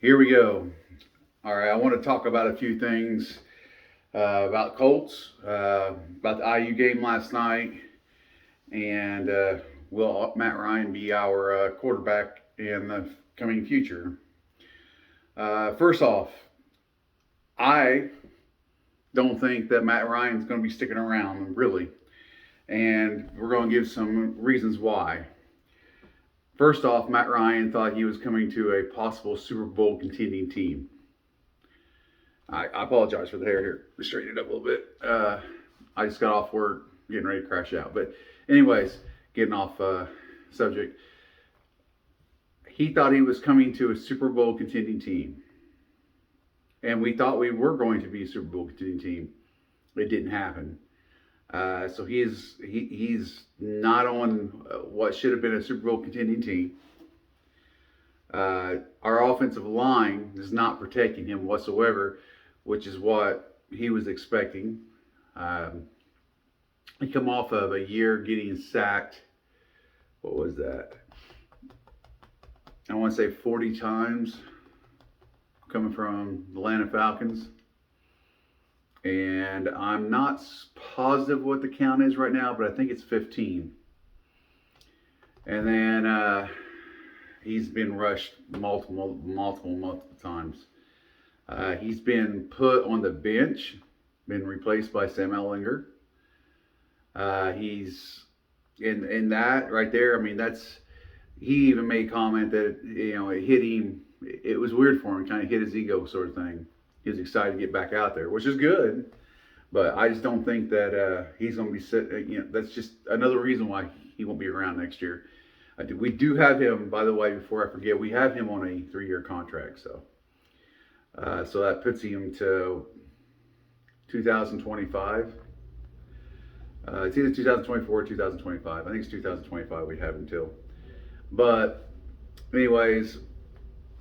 Here we go. All right, I want to talk about a few things about Colts, about the IU game last night, and will Matt Ryan be our quarterback in the coming future? First off, I don't think that Matt Ryan's going to be sticking around, really, and we're going to give some reasons why. First off, Matt Ryan thought he was coming to a possible Super Bowl contending team. I apologize for the hair here. Straighten it up a little bit. I just got off work, getting ready to crash out. But, anyways, getting off subject. He thought he was coming to a Super Bowl contending team. And we thought we were going to be a Super Bowl contending team. It didn't happen. So he's not on what should have been a Super Bowl contending team. Our offensive line is not protecting him whatsoever, which is what he was expecting. He come off of a year getting sacked. What was that? I want to say 40 times, coming from the Atlanta Falcons. And I'm not positive what the count is right now, but I think it's 15. And then he's been rushed multiple times. He's been put on the bench, been replaced by Sam Ellinger. He's in that right there. I mean, he even made comment that it hit him. It was weird for him, kind of hit his ego sort of thing. He was excited to get back out there, which is good. But I just don't think that he's going to be sitting. That's just another reason why he won't be around next year. We do have him, by the way, before I forget, we have him on a 3-year contract. So that puts him to 2025. It's either 2024 or 2025. I think it's 2025 we have him till. But anyways,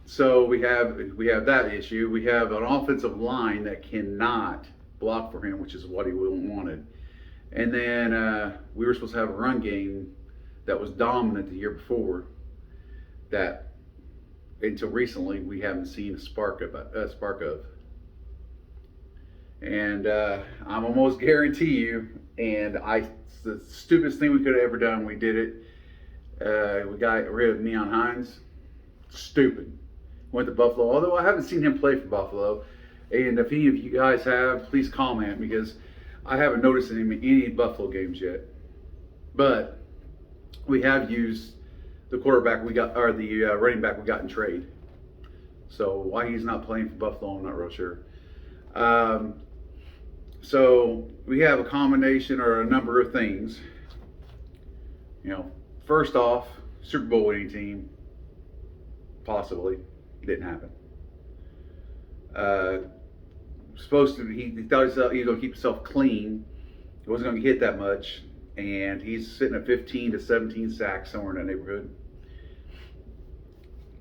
so we have that issue. We have an offensive line that cannot block for him, which is what he wanted. And then we were supposed to have a run game that was dominant the year before. That until recently we haven't seen a spark of. And I'm almost guarantee you. And the stupidest thing we could have ever done. We did it. We got rid of Neon Hines. Stupid. Went to Buffalo, although I haven't seen him play for Buffalo. And if any of you guys have, please comment, because I haven't noticed him in any Buffalo games yet. But we have used the quarterback we got, or the running back we got in trade. So why he's not playing for Buffalo, I'm not real sure. So we have a combination or a number of things. First off, Super Bowl winning team, possibly. Didn't happen. Supposed to, he thought he was going to keep himself clean. He wasn't going to hit that much, and he's sitting at 15 to 17 sacks somewhere in that neighborhood.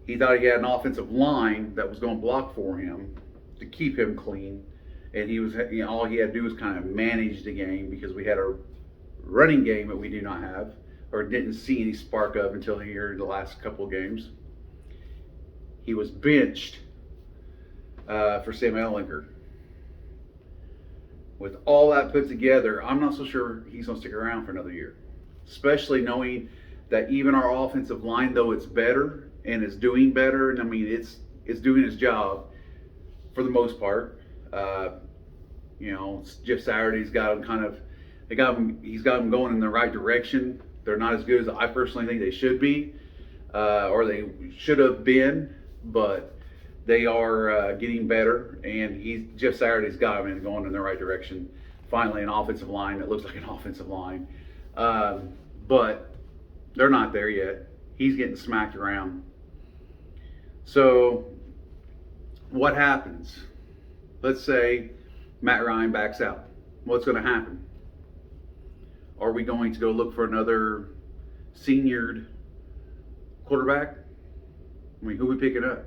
He thought he had an offensive line that was going to block for him to keep him clean, and he was all he had to do was kind of manage the game because we had a running game that we do not have or didn't see any spark of until here in the last couple of games. He was benched for Sam Ellinger. With all that put together, I'm not so sure he's going to stick around for another year. Especially knowing that even our offensive line, though it's better and is doing better, and I mean it's doing its job for the most part. Jeff Saturday's got him he's got them going in the right direction. They're not as good as I personally think they should be, or they should have been. But they are getting better, and Jeff Saturday's got them going in the right direction. Finally, an offensive line that looks like an offensive line, but they're not there yet. He's getting smacked around. So, what happens? Let's say Matt Ryan backs out. What's going to happen? Are we going to go look for another seniored quarterback? I mean, who are we picking up?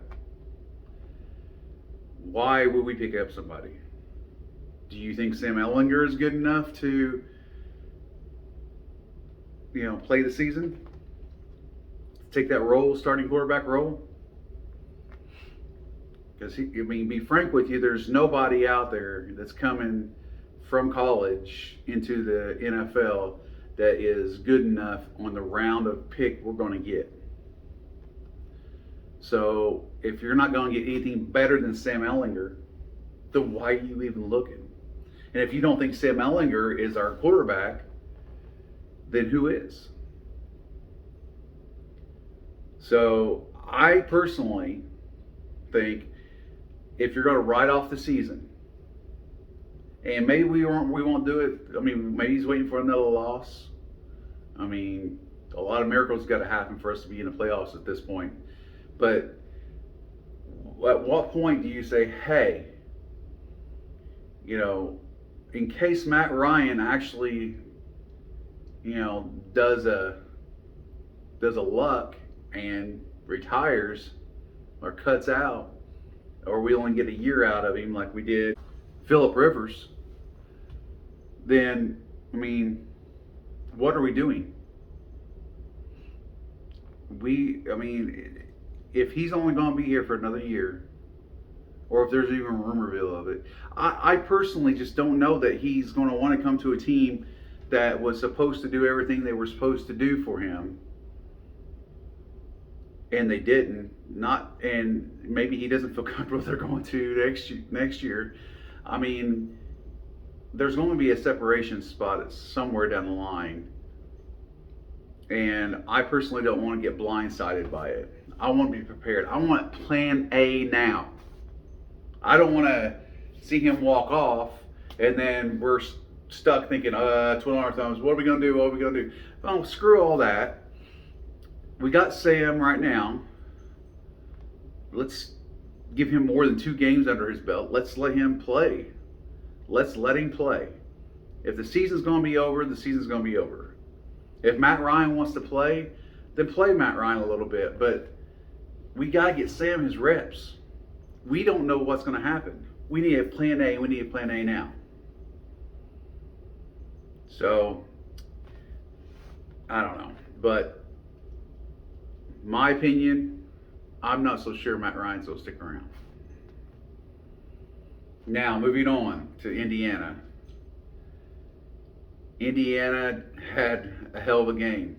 Why would we pick up somebody? Do you think Sam Ellinger is good enough to, play the season? Take that role, starting quarterback role? Because, be frank with you, there's nobody out there that's coming from college into the NFL that is good enough on the round of pick we're going to get. So if you're not going to get anything better than Sam Ehlinger, then why are you even looking? And if you don't think Sam Ehlinger is our quarterback, then who is? So I personally think if you're going to write off the season, and maybe we won't do it. I mean, maybe he's waiting for another loss. I mean, a lot of miracles got to happen for us to be in the playoffs at this point. But at what point do you say, hey, in case Matt Ryan actually, does a luck and retires or cuts out, or we only get a year out of him like we did Phillip Rivers, then, what are we doing? If he's only going to be here for another year, or if there's even a rumorville of it, I personally just don't know that he's going to want to come to a team that was supposed to do everything they were supposed to do for him, and they didn't. And maybe he doesn't feel comfortable they're going to next year. There's going to be a separation spot somewhere down the line. And I personally don't want to get blindsided by it. I want to be prepared. I want plan A now. I don't want to see him walk off and then we're stuck thinking, twiddling our thumbs, what are we going to do? What are we going to do? Well, screw all that. We got Sam right now. Let's give him more than 2 games under his belt. Let's let him play. Let's let him play. If the season's going to be over, the season's going to be over. If Matt Ryan wants to play, then play Matt Ryan a little bit. But we got to get Sam his reps. We don't know what's going to happen. We need a plan A. We need a plan A now. So, I don't know. But my opinion, I'm not so sure Matt Ryan's going to stick around. Now, moving on to Indiana. Indiana had a hell of a game.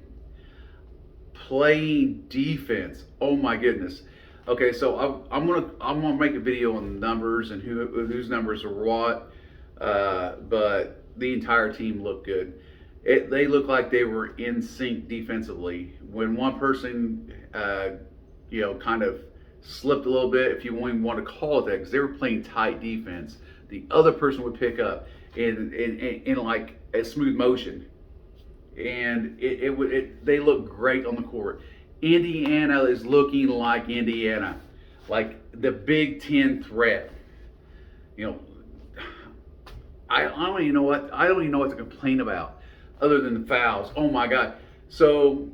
Playing defense. Oh my goodness. Okay, so I'm gonna make a video on the numbers and whose numbers are what. But the entire team looked good. They looked like they were in sync defensively. When one person, kind of slipped a little bit, if you even want to call it that, because they were playing tight defense, the other person would pick up in like a smooth motion, and they look great on the court. Indiana is looking like Indiana, like the Big Ten threat. I don't even know what to complain about other than the fouls. Oh my God! So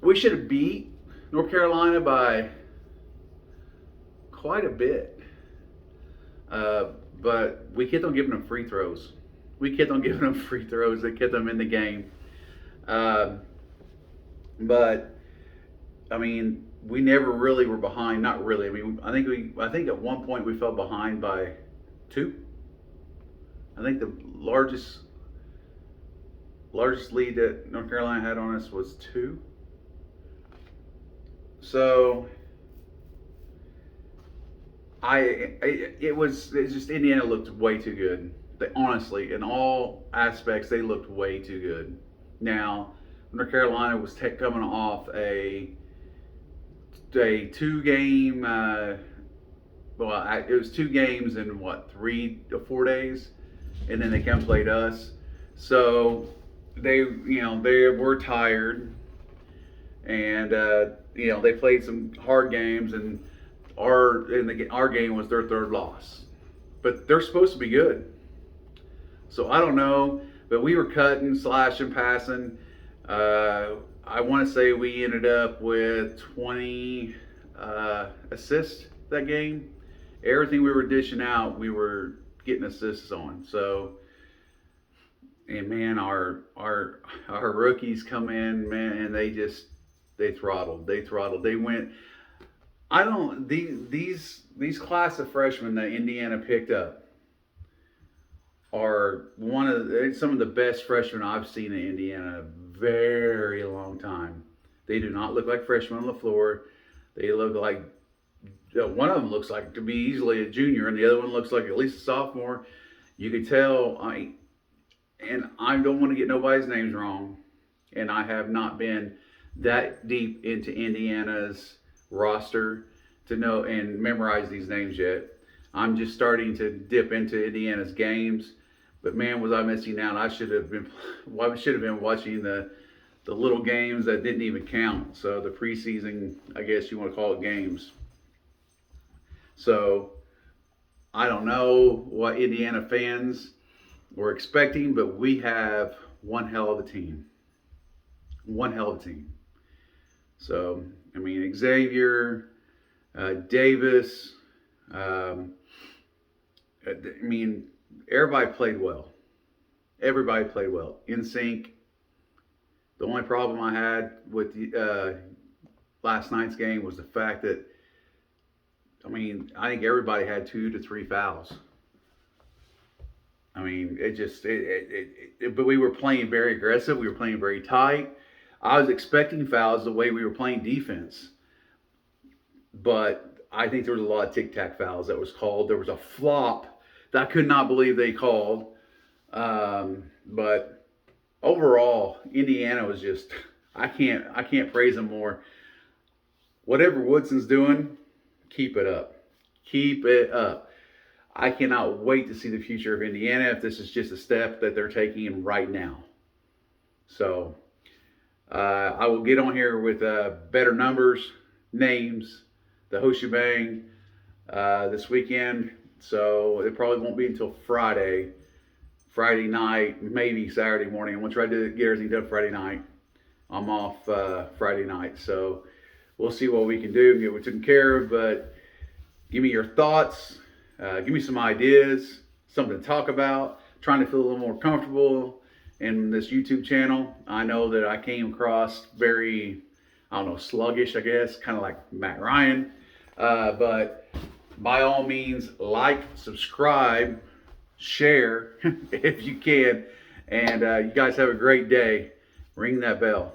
we should have beat North Carolina by quite a bit, but we kept on giving them free throws. They kept them in the game. But we never really were behind. Not really. I think at one point we fell behind by 2. I think the largest lead that North Carolina had on us was 2. So it's just Indiana looked way too good. Honestly, in all aspects, they looked way too good. Now, North Carolina was coming off a 2-game. It was 2 games in 3 or 4 days, and then they came and played us. So they were tired, and they played some hard games, and our game was their 3rd loss. But they're supposed to be good. So I don't know, but we were cutting, slashing, passing. I want to say we ended up with 20 assists that game. Everything we were dishing out, we were getting assists on. So, and man, our rookies come in, man, and they throttled. They went. I don't these class of freshmen that Indiana picked up are some of the best freshmen I've seen in Indiana in a very long time. They do not look like freshmen on the floor. They look like one of them looks like to be easily a junior, and the other one looks like at least a sophomore. You could tell. I don't want to get nobody's names wrong, and I have not been that deep into Indiana's roster to know and memorize these names yet. I'm just starting to dip into Indiana's games, but man, was I missing out! I should have been watching the little games that didn't even count. So the preseason, I guess you want to call it games. So I don't know what Indiana fans were expecting, but we have one hell of a team. One hell of a team. So, I mean, Xavier, Davis, um, I mean, everybody played well. Everybody played well. In sync. The only problem I had with last night's game was the fact that, I mean, I think everybody had 2 to 3 fouls. I mean, but we were playing very aggressive. We were playing very tight. I was expecting fouls the way we were playing defense. But I think there was a lot of tic-tac fouls that was called. There was a flop that I could not believe they called. But overall, Indiana was just, I can't praise them more. Whatever Woodson's doing, keep it up. Keep it up. I cannot wait to see the future of Indiana if this is just a step that they're taking right now. So I will get on here with better numbers, names, the whole shebang this weekend. So it probably won't be until Friday night, maybe Saturday morning. I'm going to try to get everything done Friday night. I'm off Friday night. So we'll see what we can do, get what taken care of. But give me your thoughts. Give me some ideas, something to talk about. Trying to feel a little more comfortable in this YouTube channel. I know that I came across very, I don't know, sluggish, I guess, kind of like Matt Ryan. But by all means, like, subscribe, share if you can. And you guys have a great day. Ring that bell.